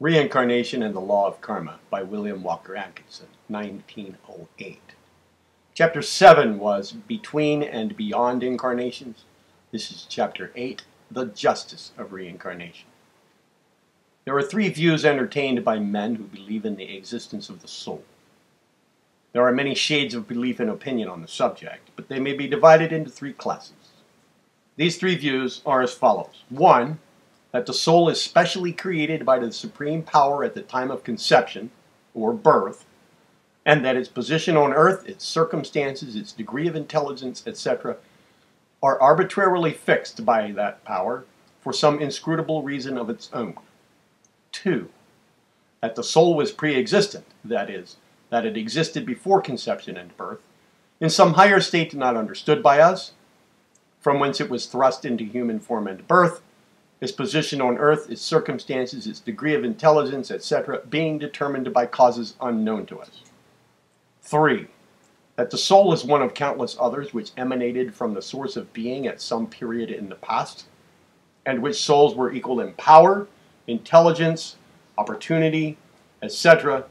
Reincarnation and the Law of Karma by William Walker Atkinson, 1908. Chapter 7 was Between and Beyond Incarnations. This is Chapter 8, The Justice of Reincarnation. There are three views entertained by men who believe in the existence of the soul. There are many shades of belief and opinion on the subject, but they may be divided into three classes. These three views are as follows. 1. That the soul is specially created by the supreme power at the time of conception, or birth, and that its position on earth, its circumstances, its degree of intelligence, etc., are arbitrarily fixed by that power for some inscrutable reason of its own. 2. That the soul was pre-existent, that is, that it existed before conception and birth, in some higher state not understood by us, from whence it was thrust into human form and birth, its position on earth, its circumstances, its degree of intelligence, etc., being determined by causes unknown to us. 3. That the soul is one of countless others which emanated from the source of being at some period in the past, and which souls were equal in power, intelligence, opportunity, etc.,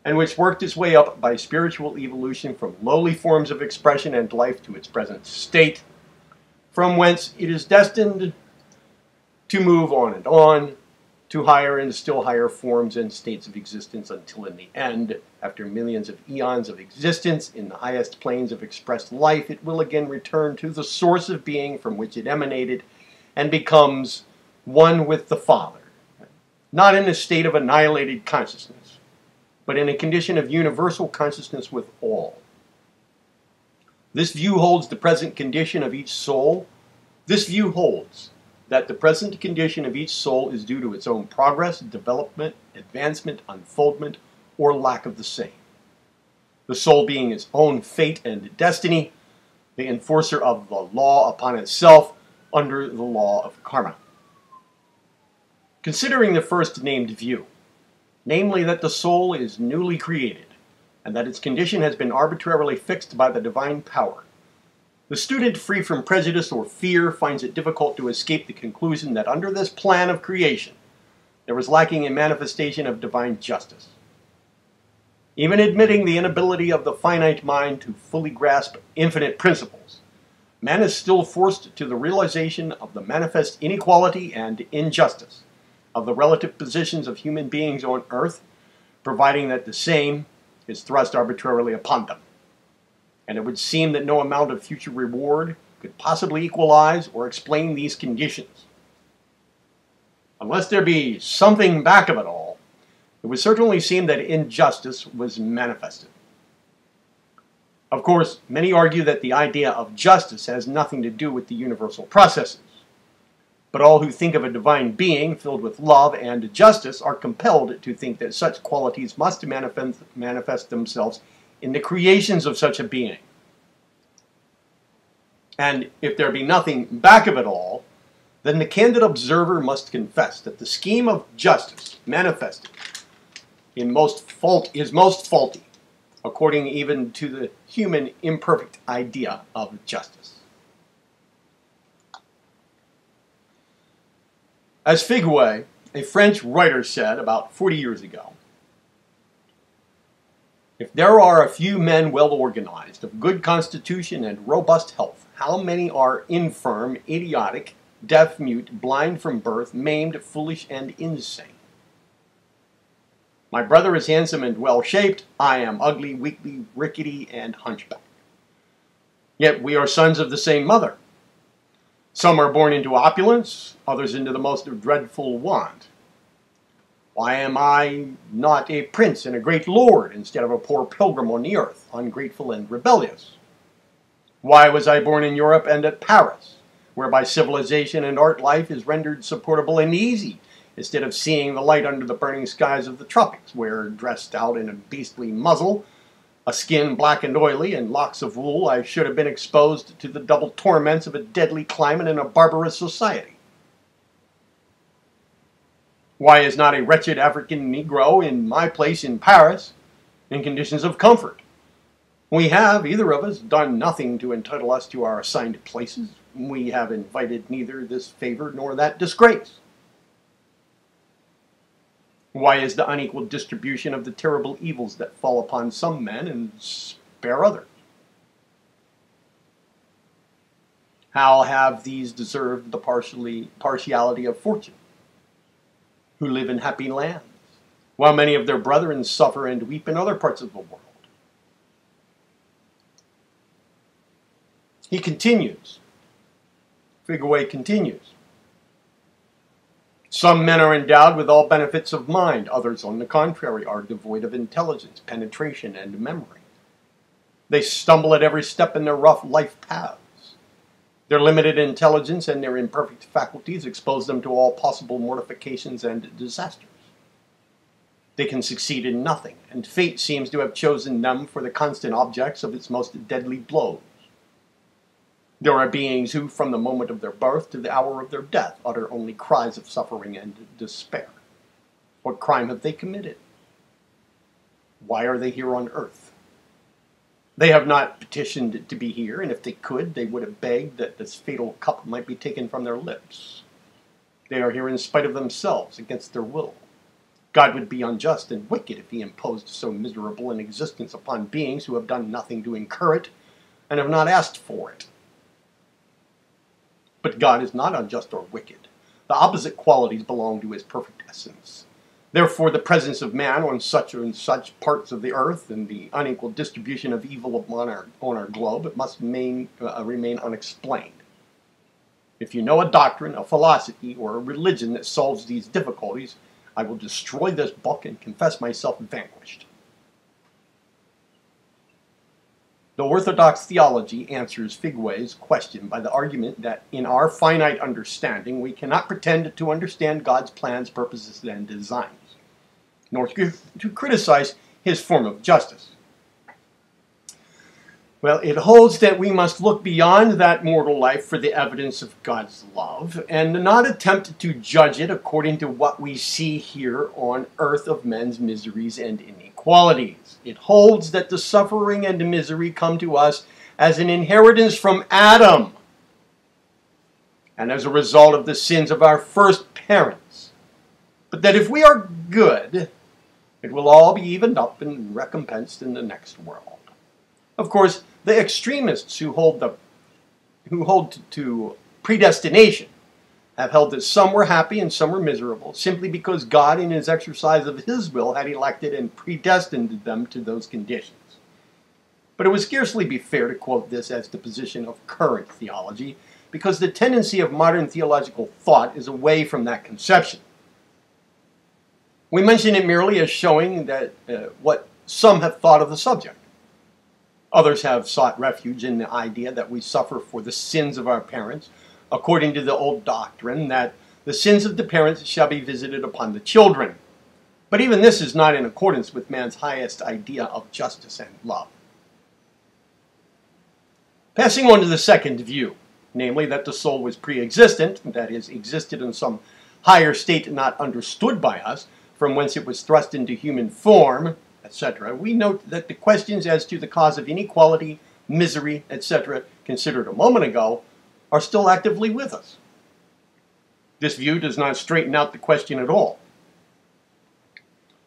and which worked its way up by spiritual evolution from lowly forms of expression and life to its present state, from whence it is destined to move on to higher and still higher forms and states of existence until in the end, after millions of eons of existence in the highest planes of expressed life, it will again return to the source of being from which it emanated and becomes one with the Father, not in a state of annihilated consciousness, but in a condition of universal consciousness with all. This view holds the present condition of each soul. This view holds that the present condition of each soul is due to its own progress, development, advancement, unfoldment, or lack of the same. The soul being its own fate and destiny, the enforcer of the law upon itself under the law of karma. Considering the first named view, namely that the soul is newly created, and that its condition has been arbitrarily fixed by the divine power, the student free from prejudice or fear finds it difficult to escape the conclusion that under this plan of creation, there was lacking a manifestation of divine justice. Even admitting the inability of the finite mind to fully grasp infinite principles, man is still forced to the realization of the manifest inequality and injustice of the relative positions of human beings on earth, providing that the same is thrust arbitrarily upon them. And it would seem that no amount of future reward could possibly equalize or explain these conditions. Unless there be something back of it all, it would certainly seem that injustice was manifested. Of course, many argue that the idea of justice has nothing to do with the universal processes. But all who think of a divine being filled with love and justice are compelled to think that such qualities must manifest themselves in the creations of such a being. And if there be nothing back of it all, then the candid observer must confess that the scheme of justice manifested is most faulty, according even to the human imperfect idea of justice. As Figuier, a French writer, said about 40 years ago, if there are a few men well organized, of good constitution and robust health, how many are infirm, idiotic, deaf, mute, blind from birth, maimed, foolish, and insane? My brother is handsome and well-shaped. I am ugly, weakly, rickety, and hunchbacked. Yet we are sons of the same mother. Some are born into opulence, others into the most dreadful want. Why am I not a prince and a great lord instead of a poor pilgrim on the earth, ungrateful and rebellious? Why was I born in Europe and at Paris, whereby civilization and art life is rendered supportable and easy, instead of seeing the light under the burning skies of the tropics, where, dressed out in a beastly muzzle, a skin black and oily, and locks of wool, I should have been exposed to the double torments of a deadly climate and a barbarous society? Why is not a wretched African Negro in my place in Paris in conditions of comfort? We have, either of us, done nothing to entitle us to our assigned places. We have invited neither this favor nor that disgrace. Why is the unequal distribution of the terrible evils that fall upon some men and spare others? How have these deserved the partiality of fortune, who live in happy lands, while many of their brethren suffer and weep in other parts of the world? He continues. Figaway continues. Some men are endowed with all benefits of mind. Others, on the contrary, are devoid of intelligence, penetration, and memory. They stumble at every step in their rough life paths. Their limited intelligence and their imperfect faculties expose them to all possible mortifications and disasters. They can succeed in nothing, and fate seems to have chosen them for the constant objects of its most deadly blows. There are beings who, from the moment of their birth to the hour of their death, utter only cries of suffering and despair. What crime have they committed? Why are they here on earth? They have not petitioned to be here, and if they could, they would have begged that this fatal cup might be taken from their lips. They are here in spite of themselves, against their will. God would be unjust and wicked if he imposed so miserable an existence upon beings who have done nothing to incur it, and have not asked for it. But God is not unjust or wicked. The opposite qualities belong to his perfect essence. Therefore, the presence of man on such and such parts of the earth and the unequal distribution of evil upon our globe must remain unexplained. If you know a doctrine, a philosophy, or a religion that solves these difficulties, I will destroy this book and confess myself vanquished. The orthodox theology answers Figaway's question by the argument that in our finite understanding we cannot pretend to understand God's plans, purposes, and designs, nor to criticize his form of justice. Well, it holds that we must look beyond that mortal life for the evidence of God's love, and not attempt to judge it according to what we see here on earth of men's miseries and inequalities. It holds that the suffering and misery come to us as an inheritance from Adam, and as a result of the sins of our first parents. But that if we are good, it will all be evened up and recompensed in the next world. Of course, the extremists who hold to predestination have held that some were happy and some were miserable, simply because God, in his exercise of his will, had elected and predestined them to those conditions. But it would scarcely be fair to quote this as the position of current theology, because the tendency of modern theological thought is away from that conception. We mention it merely as showing that what some have thought of the subject. Others have sought refuge in the idea that we suffer for the sins of our parents, according to the old doctrine that the sins of the parents shall be visited upon the children. But even this is not in accordance with man's highest idea of justice and love. Passing on to the second view, namely that the soul was pre-existent, that is, existed in some higher state not understood by us, from whence it was thrust into human form, etc., we note that the questions as to the cause of inequality, misery, etc., considered a moment ago, are still actively with us. This view does not straighten out the question at all.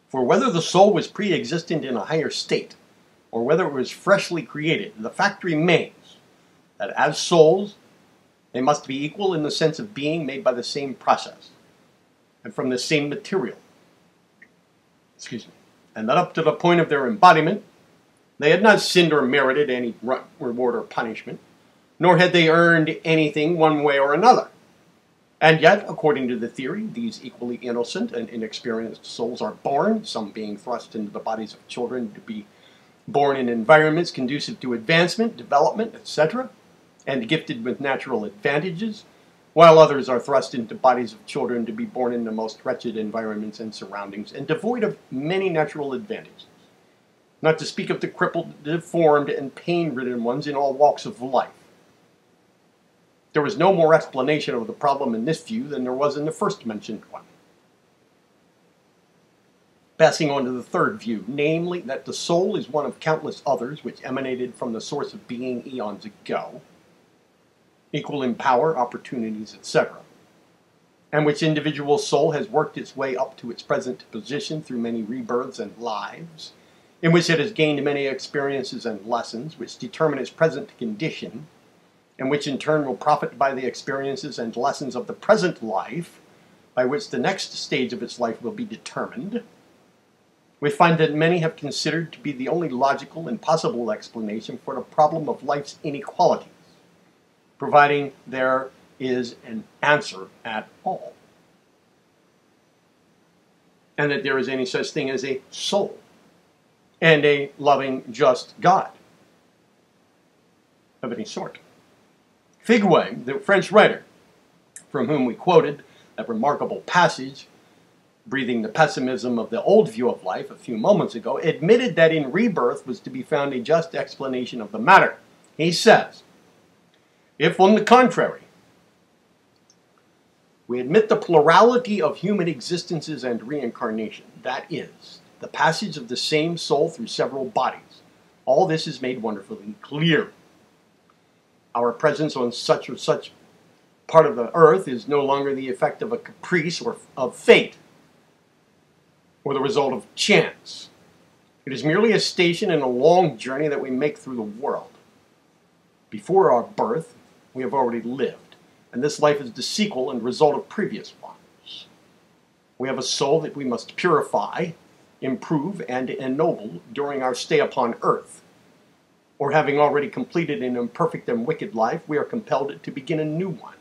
For whether the soul was pre-existent in a higher state, or whether it was freshly created, the fact remains that as souls, they must be equal in the sense of being made by the same process, and from the same material. And that up to the point of their embodiment, they had not sinned or merited any reward or punishment, nor had they earned anything one way or another. And yet, according to the theory, these equally innocent and inexperienced souls are born, some being thrust into the bodies of children to be born in environments conducive to advancement, development, etc., and gifted with natural advantages, while others are thrust into bodies of children to be born in the most wretched environments and surroundings, and devoid of many natural advantages, not to speak of the crippled, deformed, and pain-ridden ones in all walks of life. There was no more explanation of the problem in this view than there was in the first mentioned one. Passing on to the third view, namely that the soul is one of countless others which emanated from the source of being eons ago, equal in power, opportunities, etc. and which individual soul has worked its way up to its present position through many rebirths and lives, in which it has gained many experiences and lessons which determine its present condition, and which in turn will profit by the experiences and lessons of the present life, by which the next stage of its life will be determined, we find that many have considered to be the only logical and possible explanation for the problem of life's inequalities, providing there is an answer at all, and that there is any such thing as a soul and a loving, just God of any sort. Figuier, the French writer, from whom we quoted that remarkable passage, breathing the pessimism of the old view of life a few moments ago, admitted that in rebirth was to be found a just explanation of the matter. He says, if on the contrary, we admit the plurality of human existences and reincarnation, that is, the passage of the same soul through several bodies, all this is made wonderfully clear. Our presence on such or such part of the earth is no longer the effect of a caprice or of fate, or the result of chance. It is merely a station in a long journey that we make through the world. Before our birth, we have already lived, and this life is the sequel and result of previous ones. We have a soul that we must purify, improve, and ennoble during our stay upon earth. Or having already completed an imperfect and wicked life, we are compelled to begin a new one,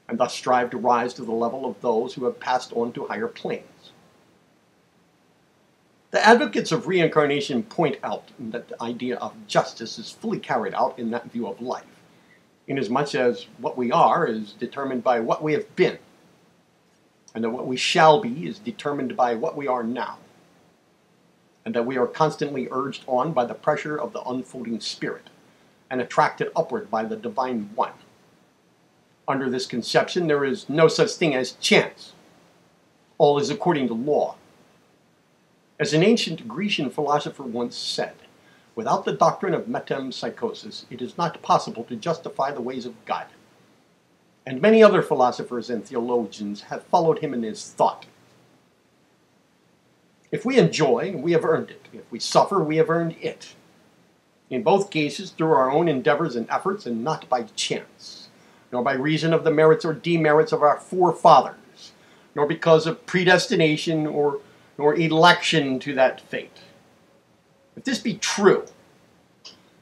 and thus strive to rise to the level of those who have passed on to higher planes. The advocates of reincarnation point out that the idea of justice is fully carried out in that view of life, inasmuch as what we are is determined by what we have been, and that what we shall be is determined by what we are now, and that we are constantly urged on by the pressure of the unfolding spirit, and attracted upward by the Divine One. Under this conception, there is no such thing as chance. All is according to law. As an ancient Grecian philosopher once said, without the doctrine of metempsychosis, it is not possible to justify the ways of God. And many other philosophers and theologians have followed him in his thought. If we enjoy, we have earned it. If we suffer, we have earned it. In both cases, through our own endeavors and efforts, and not by chance, nor by reason of the merits or demerits of our forefathers, nor because of predestination or election to that fate. If this be true,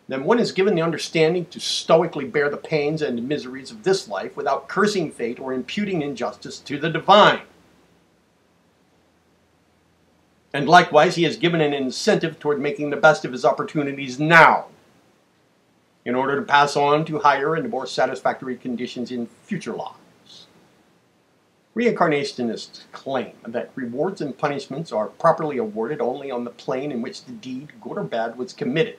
then one is given the understanding to stoically bear the pains and miseries of this life without cursing fate or imputing injustice to the divine. And likewise, he is given an incentive toward making the best of his opportunities now, in order to pass on to higher and more satisfactory conditions in future lives. Reincarnationists claim that rewards and punishments are properly awarded only on the plane in which the deed, good or bad, was committed,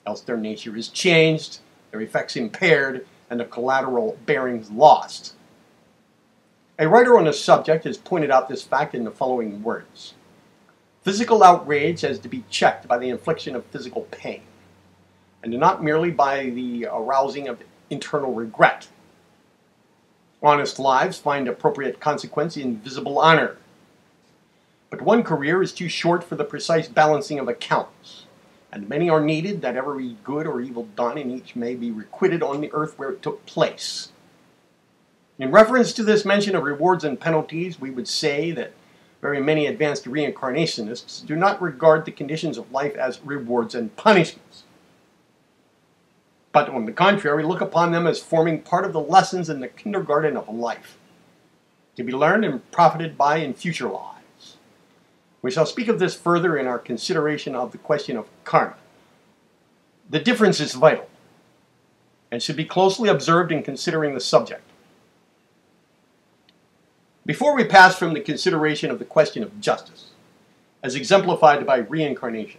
else their nature is changed, their effects impaired, and the collateral bearings lost. A writer on the subject has pointed out this fact in the following words. Physical outrage has to be checked by the infliction of physical pain, and not merely by the arousing of internal regret. Honest lives find appropriate consequence in visible honor. But one career is too short for the precise balancing of accounts, and many are needed that every good or evil done in each may be requited on the earth where it took place. In reference to this mention of rewards and penalties, we would say that very many advanced reincarnationists do not regard the conditions of life as rewards and punishments, but on the contrary, look upon them as forming part of the lessons in the kindergarten of life, to be learned and profited by in future lives. We shall speak of this further in our consideration of the question of karma. The difference is vital, and should be closely observed in considering the subject. Before we pass from the consideration of the question of justice, as exemplified by reincarnation,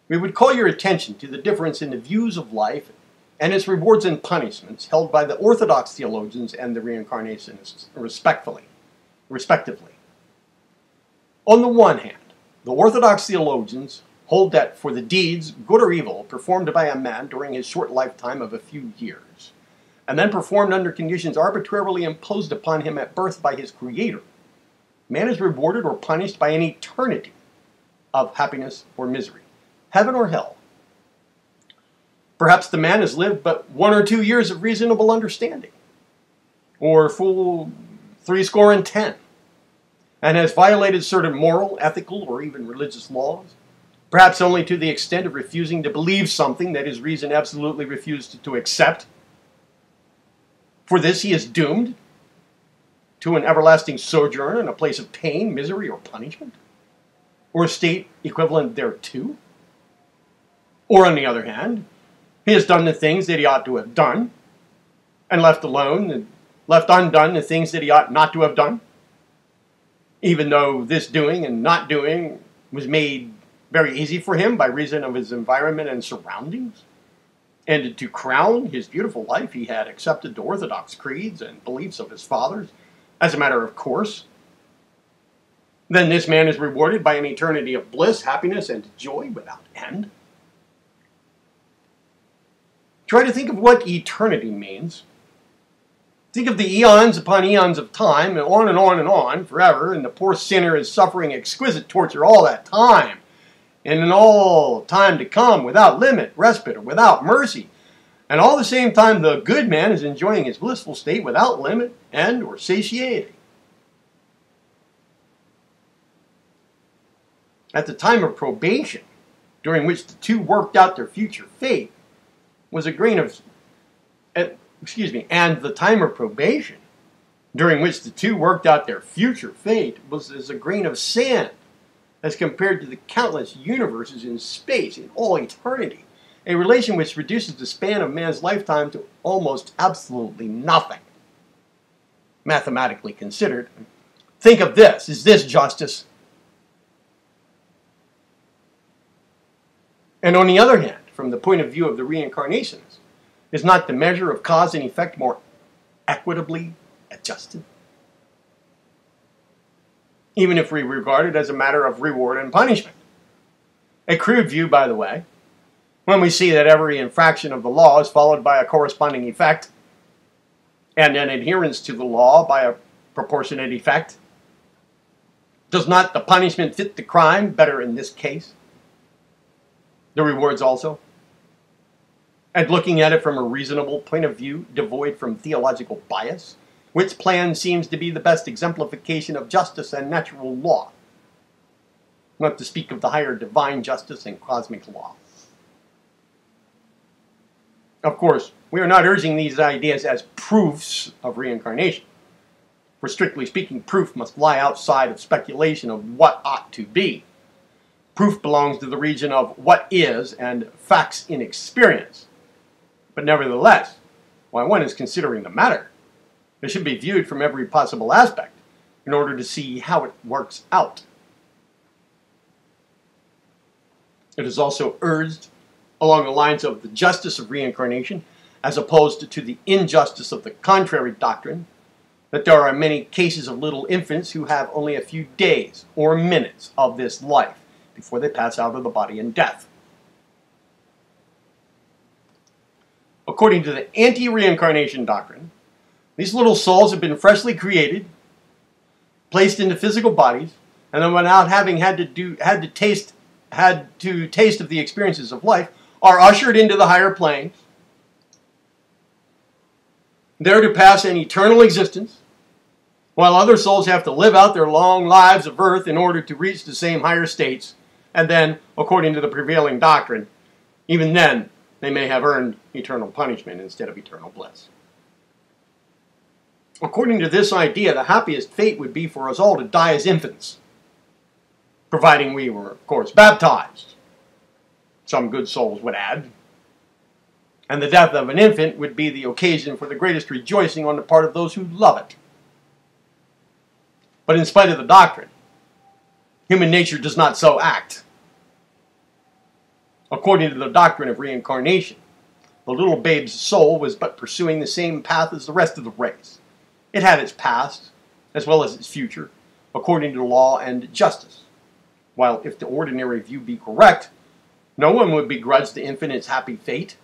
we would call your attention to the difference in the views of life and its rewards and punishments held by the Orthodox theologians and the reincarnationists, respectively. On the one hand, the Orthodox theologians hold that for the deeds, good or evil, performed by a man during his short lifetime of a few years, and then performed under conditions arbitrarily imposed upon him at birth by his Creator, man is rewarded or punished by an eternity of happiness or misery, heaven or hell. Perhaps the man has lived but 1 or 2 years of reasonable understanding, or full 70, and has violated certain moral, ethical, or even religious laws, perhaps only to the extent of refusing to believe something that his reason absolutely refused to accept. For this he is doomed to an everlasting sojourn in a place of pain, misery, or punishment, or a state equivalent thereto. Or on the other hand, he has done the things that he ought to have done, and left undone the things that he ought not to have done, even though this doing and not doing was made very easy for him by reason of his environment and surroundings. And to crown his beautiful life, he had accepted the orthodox creeds and beliefs of his fathers as a matter of course. Then this man is rewarded by an eternity of bliss, happiness, and joy without end. Try to think of what eternity means. Think of the eons upon eons of time, and on, forever, and the poor sinner is suffering exquisite torture all that time, and in all time to come, without limit, respite, or without mercy. And all the same time, the good man is enjoying his blissful state without limit, end, or satiety. At the time of probation, during which the two worked out their future fate, was a grain of, and the time of probation, during which the two worked out their future fate, was as a grain of sand, as compared to the countless universes in space, in all eternity, a relation which reduces the span of man's lifetime to almost absolutely nothing. Mathematically considered, think of this. Is this justice? And on the other hand, from the point of view of the reincarnationists, is not the measure of cause and effect more equitably adjusted? Even if we regard it as a matter of reward and punishment. A crude view, by the way, when we see that every infraction of the law is followed by a corresponding effect, and an adherence to the law by a proportionate effect. Does not the punishment fit the crime better in this case? The rewards also? And looking at it from a reasonable point of view, devoid from theological bias, which plan seems to be the best exemplification of justice and natural law? Not to speak of the higher divine justice and cosmic law. Of course, we are not urging these ideas as proofs of reincarnation. For strictly speaking, proof must lie outside of speculation of what ought to be. Proof belongs to the region of what is and facts in experience. But nevertheless, while one is considering the matter, it should be viewed from every possible aspect in order to see how it works out. It is also urged along the lines of the justice of reincarnation, as opposed to the injustice of the contrary doctrine, that there are many cases of little infants who have only a few days or minutes of this life before they pass out of the body in death. According to the anti-reincarnation doctrine, these little souls have been freshly created, placed into physical bodies, and then without having had to taste of the experiences of life, are ushered into the higher planes, there to pass an eternal existence, while other souls have to live out their long lives of earth in order to reach the same higher states, and then, according to the prevailing doctrine, even then, they may have earned eternal punishment instead of eternal bliss. According to this idea, the happiest fate would be for us all to die as infants, providing we were, of course, baptized. Some good souls would add. And the death of an infant would be the occasion for the greatest rejoicing on the part of those who love it. But in spite of the doctrine, human nature does not so act. According to the doctrine of reincarnation, the little babe's soul was but pursuing the same path as the rest of the race. It had its past, as well as its future, according to law and justice. While if the ordinary view be correct, no one would begrudge the infant its happy fate.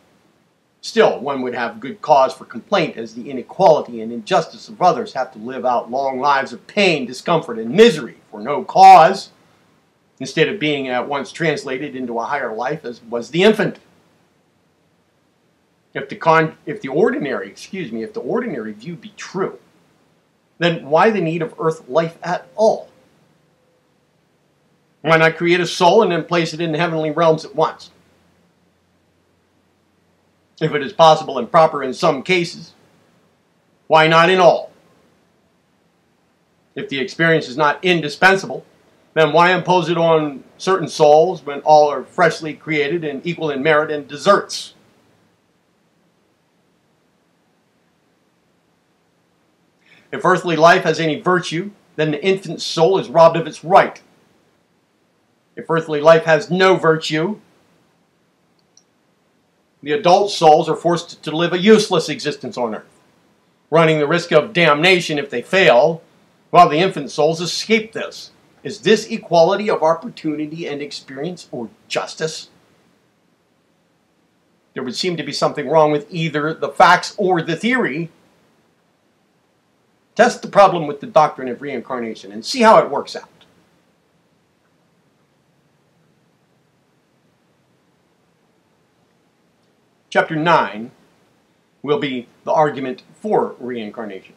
Still, one would have good cause for complaint, as the inequality and injustice of others have to live out long lives of pain, discomfort, and misery for no cause, instead of being at once translated into a higher life as was the infant. If the ordinary view be true, then why the need of earth life at all? Why not create a soul and then place it in the heavenly realms at once? If it is possible and proper in some cases, why not in all? If the experience is not indispensable, then why impose it on certain souls when all are freshly created and equal in merit and deserts? If earthly life has any virtue, then the infant soul is robbed of its right. If earthly life has no virtue, the adult souls are forced to live a useless existence on earth, running the risk of damnation if they fail, while the infant souls escape this. Is this equality of opportunity and experience, or justice? There would seem to be something wrong with either the facts or the theory. Test the problem with the doctrine of reincarnation and see how it works out. Chapter 9 will be the argument for reincarnation.